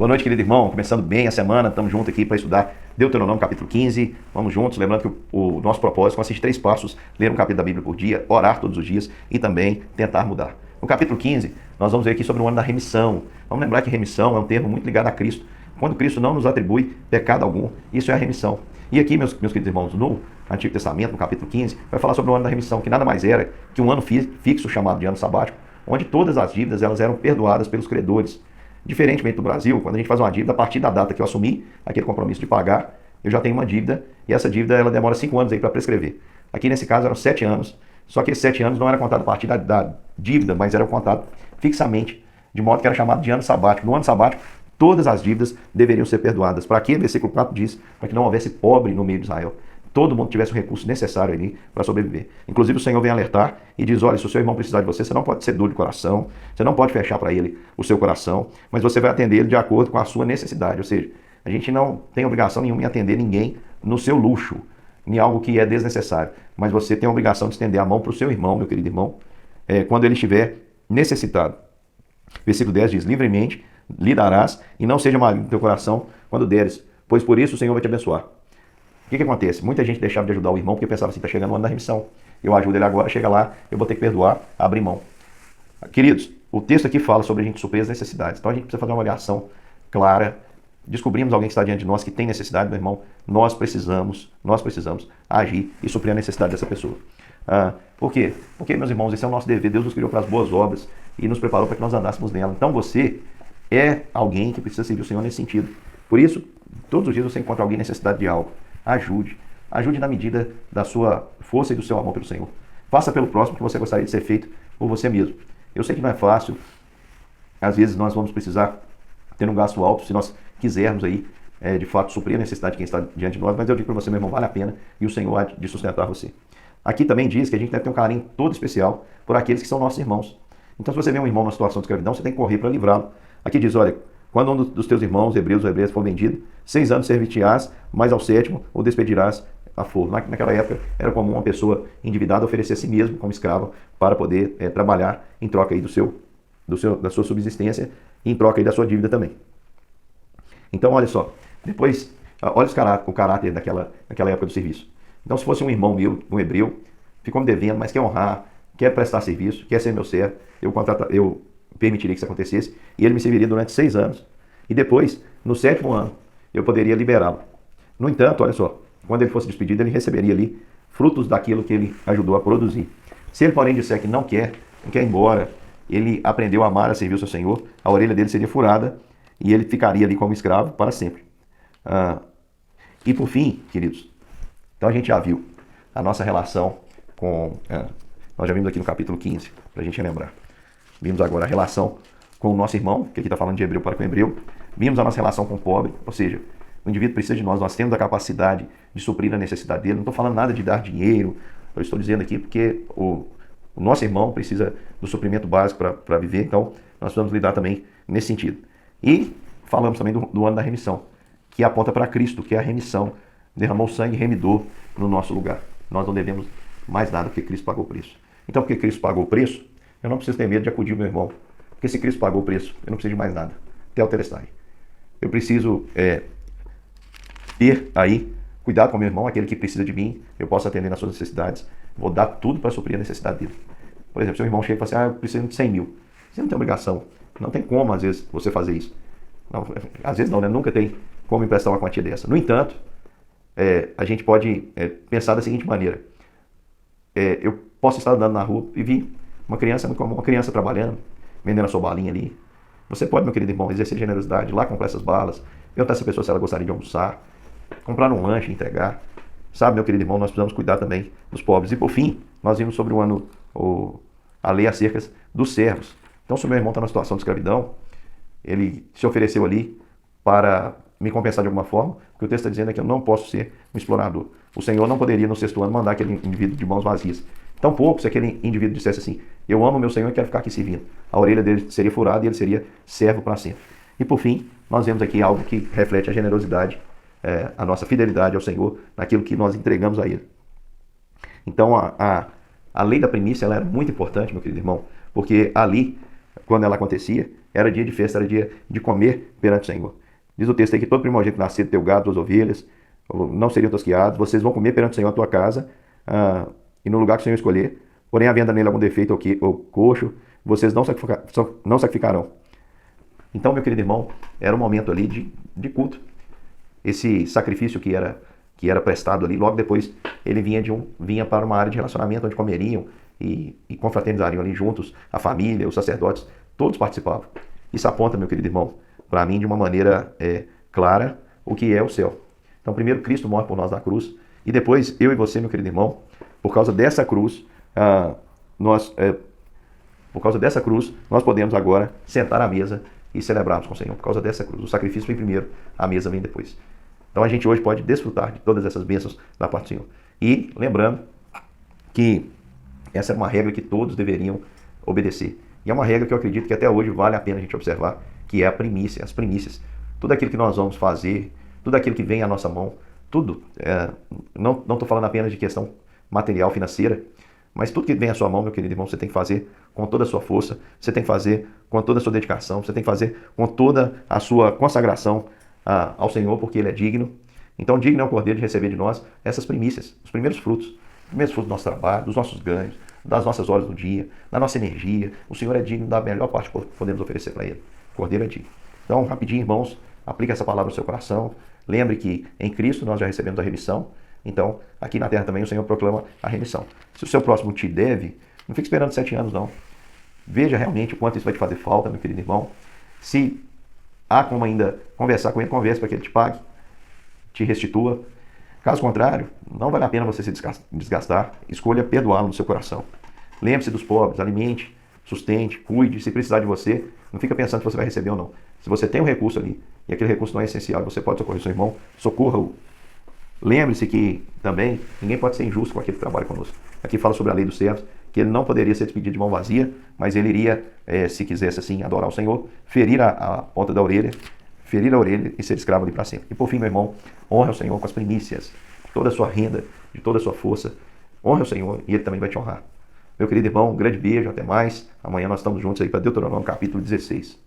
Boa noite, querido irmão. Começando bem a semana, estamos juntos aqui para estudar Deuteronômio capítulo 15. Vamos juntos, lembrando que o nosso propósito são esses 3 passos: ler um capítulo da Bíblia por dia, orar todos os dias e também tentar mudar. No capítulo 15, nós vamos ver aqui sobre o ano da remissão. Vamos lembrar que remissão é um termo muito ligado a Cristo. Quando Cristo não nos atribui pecado algum, isso é a remissão. E aqui, meus queridos irmãos, no Antigo Testamento, no capítulo 15, vai falar sobre o ano da remissão, que nada mais era que um ano fixo chamado de ano sabático, onde todas as dívidas elas eram perdoadas pelos credores. Diferentemente do Brasil, quando a gente faz uma dívida, a partir da data que eu assumi aquele compromisso de pagar, eu já tenho uma dívida, e essa dívida ela demora 5 anos para prescrever. Aqui nesse caso eram 7 anos, só que esses 7 anos não era contado a partir da dívida, mas era contado fixamente, de modo que era chamado de ano sabático. No ano sabático, todas as dívidas deveriam ser perdoadas. Para quê? Versículo 4 diz, para que não houvesse pobre no meio de Israel. Todo mundo tivesse o recurso necessário ali para sobreviver. Inclusive o Senhor vem alertar e diz, olha, se o seu irmão precisar de você, você não pode ser duro de coração, você não pode fechar para ele o seu coração, mas você vai atender ele de acordo com a sua necessidade. Ou seja, a gente não tem obrigação nenhuma em atender ninguém no seu luxo, em algo que é desnecessário. Mas você tem a obrigação de estender a mão para o seu irmão, meu querido irmão, quando ele estiver necessitado. Versículo 10 diz, livremente lhe darás e não seja maligno no teu coração quando deres, pois por isso o Senhor vai te abençoar. O que acontece? Muita gente deixava de ajudar o irmão porque pensava assim, está chegando o ano da remissão. Eu ajudo ele agora, chega lá, eu vou ter que perdoar, abrir mão. Queridos, o texto aqui fala sobre a gente suprir as necessidades. Então a gente precisa fazer uma avaliação clara. Descobrimos alguém que está diante de nós que tem necessidade, meu irmão. Nós precisamos agir e suprir a necessidade dessa pessoa. Por quê? Porque, meus irmãos, esse é o nosso dever. Deus nos criou para as boas obras e nos preparou para que nós andássemos nela. Então você é alguém que precisa servir o Senhor nesse sentido. Por isso, todos os dias você encontra alguém em necessidade de algo. Ajude na medida da sua força e do seu amor pelo Senhor. Faça pelo próximo que você gostaria de ser feito por você mesmo. Eu sei que não é fácil, às vezes nós vamos precisar ter um gasto alto se nós quisermos aí, de fato, suprir a necessidade de quem está diante de nós, mas eu digo para você, meu irmão, vale a pena e o Senhor há de sustentar você. Aqui também diz que a gente deve ter um carinho todo especial por aqueles que são nossos irmãos. Então, se você vê um irmão numa situação de escravidão, você tem que correr para livrá-lo. Aqui diz, olha, quando um dos teus irmãos, hebreus ou hebreias, for vendido, 6 anos servir-te-ás, mas ao 7º o despedirás a forro. Naquela época era comum uma pessoa endividada oferecer a si mesmo como escravo para poder trabalhar em troca aí da sua subsistência e em troca aí da sua dívida também. Então, olha só, depois, olha o caráter daquela época do serviço. Então, se fosse um irmão meu, um hebreu, ficou me devendo, mas quer honrar, quer prestar serviço, quer ser meu servo, eu permitiria que isso acontecesse, e ele me serviria durante 6 anos. E depois, no 7º ano, eu poderia liberá-lo. No entanto, olha só, quando ele fosse despedido, ele receberia ali frutos daquilo que ele ajudou a produzir. Se ele, porém, disser que não quer ir embora, ele aprendeu a amar, a servir o seu Senhor, a orelha dele seria furada e ele ficaria ali como escravo para sempre. E por fim, queridos, então a gente já viu a nossa relação com... nós já vimos aqui no capítulo 15, para a gente lembrar. Vimos agora a relação com o nosso irmão, que aqui está falando de hebreu para com hebreu. Vimos a nossa relação com o pobre, ou seja, o indivíduo precisa de nós temos a capacidade de suprir a necessidade dele. Não estou falando nada de dar dinheiro, eu estou dizendo aqui porque o nosso irmão precisa do suprimento básico para viver, então nós precisamos lidar também nesse sentido. E falamos também do ano da remissão, que aponta para Cristo, que é a remissão, derramou sangue remidor no nosso lugar. Nós não devemos mais nada porque Cristo pagou o preço. Então, porque Cristo pagou o preço, eu não preciso ter medo de acudir o meu irmão, porque se Cristo pagou o preço, eu não preciso de mais nada. Tetelestai. Eu preciso ter aí cuidado com o meu irmão, aquele que precisa de mim, eu posso atender nas suas necessidades, vou dar tudo para suprir a necessidade dele. Por exemplo, seu irmão chega e fala assim, eu preciso de 100 mil. Você não tem obrigação, não tem como às vezes você fazer isso. Não, às vezes não, né? Nunca tem como emprestar uma quantia dessa. No entanto, a gente pode pensar da seguinte maneira, eu posso estar andando na rua e vi uma criança trabalhando, vendendo a sua balinha ali. Você pode, meu querido irmão, exercer generosidade, ir lá comprar essas balas, perguntar a essa pessoa se ela gostaria de almoçar, comprar um lanche, entregar. Sabe, meu querido irmão, nós precisamos cuidar também dos pobres. E por fim, nós vimos sobre a lei acerca dos servos. Então, se o meu irmão está numa situação de escravidão, ele se ofereceu ali para me compensar de alguma forma, porque o texto está dizendo que eu não posso ser um explorador. O Senhor não poderia, no 6º ano, mandar aquele indivíduo de mãos vazias. Tampouco se aquele indivíduo dissesse assim, eu amo meu Senhor e quero ficar aqui servindo. A orelha dele seria furada e ele seria servo para sempre. E por fim, nós vemos aqui algo que reflete a generosidade, a nossa fidelidade ao Senhor, naquilo que nós entregamos a Ele. Então a lei da primícia ela era muito importante, meu querido irmão, porque ali, quando ela acontecia, era dia de festa, era dia de comer perante o Senhor. Diz o texto aí que todo primogênito nascido, teu gado, tuas ovelhas, não seriam tosquiados, vocês vão comer perante o Senhor a tua casa, e no lugar que o Senhor escolher, porém havendo nele algum defeito ou coxo, vocês não sacrificarão. Então, meu querido irmão, era um momento ali de culto. Esse sacrifício que era prestado ali, logo depois ele vinha para uma área de relacionamento onde comeriam e confraternizariam ali juntos, a família, os sacerdotes, todos participavam. Isso aponta, meu querido irmão, para mim de uma maneira clara o que é o céu. Então, primeiro Cristo morre por nós na cruz, e depois eu e você, meu querido irmão, por causa dessa cruz, nós podemos agora sentar à mesa e celebrarmos com o Senhor, por causa dessa cruz. O sacrifício vem primeiro, a mesa vem depois. Então a gente hoje pode desfrutar de todas essas bênçãos da parte do Senhor. E lembrando que essa é uma regra que todos deveriam obedecer. E é uma regra que eu acredito que até hoje vale a pena a gente observar, que é a primícia, as primícias. Tudo aquilo que nós vamos fazer, tudo aquilo que vem à nossa mão, tudo, não estou falando apenas de questão material, financeira, mas tudo que vem à sua mão, meu querido irmão, você tem que fazer com toda a sua força, você tem que fazer com toda a sua dedicação, você tem que fazer com toda a sua consagração ao Senhor, porque Ele é digno. Então, digno é o Cordeiro de receber de nós essas primícias, os primeiros frutos do nosso trabalho, dos nossos ganhos, das nossas horas do dia, da nossa energia. O Senhor é digno da melhor parte que podemos oferecer para Ele. O Cordeiro é digno. Então, rapidinho, irmãos, aplique essa palavra no seu coração. Lembre que em Cristo nós já recebemos a remissão. Então, aqui na terra também o Senhor proclama a remissão. Se o seu próximo te deve, não fique esperando 7 anos, não. Veja realmente o quanto isso vai te fazer falta, meu querido irmão. Se há como ainda conversar com ele, converse para que ele te pague, te restitua. Caso contrário, não vale a pena você se desgastar. Escolha perdoá-lo no seu coração. Lembre-se dos pobres, alimente, sustente, cuide. Se precisar de você, não fica pensando se você vai receber ou não. Se você tem um recurso ali e aquele recurso não é essencial, você pode socorrer seu irmão, socorra-o. Lembre-se que também ninguém pode ser injusto com aquele que trabalha conosco. Aqui fala sobre a lei dos servos, que ele não poderia ser despedido de mão vazia, mas ele iria, se quisesse assim, adorar o Senhor, ferir a ponta da orelha, ferir a orelha e ser escravo ali para sempre. E por fim, meu irmão, honre o Senhor com as primícias, de toda a sua renda, de toda a sua força. Honre o Senhor e Ele também vai te honrar. Meu querido irmão, um grande beijo, até mais. Amanhã nós estamos juntos aí para Deuteronômio capítulo 16.